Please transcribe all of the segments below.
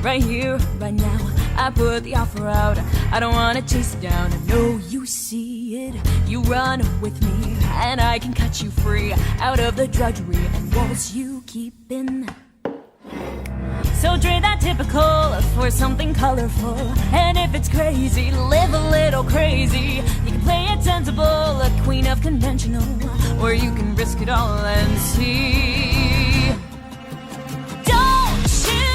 right here, right now. I put the offer out, I don't wanna chase it down. I know you see it, you run with me, and I can cut you free out of the drudgery and walls you keep in. So trade that typical for something colorful. And if it's crazy, live a little crazy. You can play it sensible, a queen of conventional, or you can risk it all and see. Don't you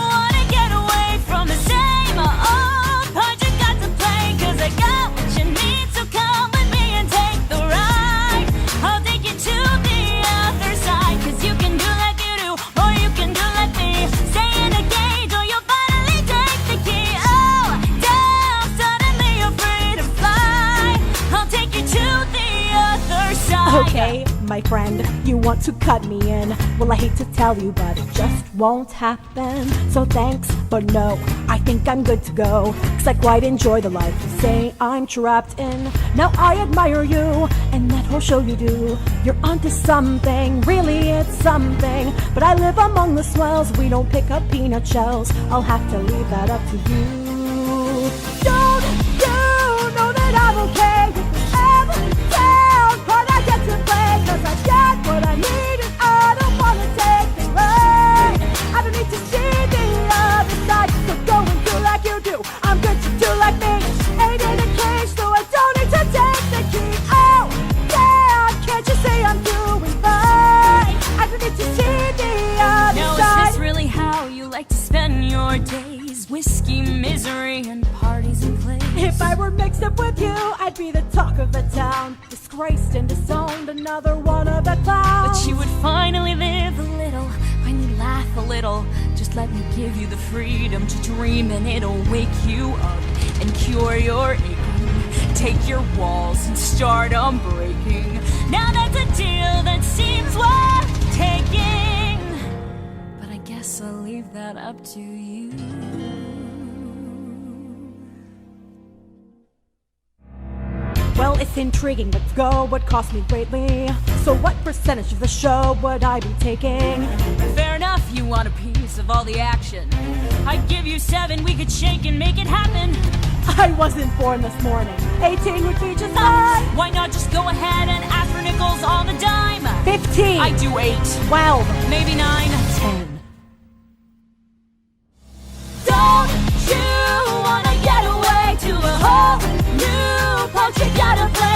wanna get away from the same old part you got to play? Cause I got what you need, so come with me and take the ride. I'll take you to the other side. Cause you can do like you do, or you can do like me. Stay in a cage, or you'll finally take the key. Oh, damn, suddenly you're free to fly. I'll take you to the other side. Okay, my friend, you want to cut me in. Well, I hate to tell you, but it just won't happen. So thanks, but no, I think I'm good to go. Cause I quite enjoy the life you say I'm trapped in. Now I admire you, and that whole show you do. You're onto something, really it's something. But I live among the swells, we don't pick up peanut shells. I'll have to leave that up to you. Don't you know that I'm okay with whatever sound part I get to play? Cause I get what I need and I don't wanna take the rain. I don't need to see the other side, so go and do like you do. I'm good to do like me. Ain't in a cage, so I don't need to take the key. Oh, yeah, can't you say I'm doing fine? I don't need to see the other Now side. is this really how you like to spend your days? Whiskey, misery, and parties and plays. If I were mixed up with you, I'd be the talk of the town. Disgraced and disowned, another one of the clowns. But you would finally live a little, finally laugh a little. Just let me give you the freedom to dream, and it'll wake you up and cure your aching. Take your walls and start breaking. Now that's a deal that seems worth taking, but I guess I'll leave that up to you. Well, it's intriguing, let's go, would cost me greatly. So what percentage of the show would I be taking? Fair enough, you want a piece of all the action. I'd give you 7, we could shake and make it happen. I wasn't born this morning. 18 would be just fine. Why not just go ahead and ask for nickels on the dime? 15. I do 8. 12. Maybe 9. 10. Don't you wanna get away to a whole new part you gotta play?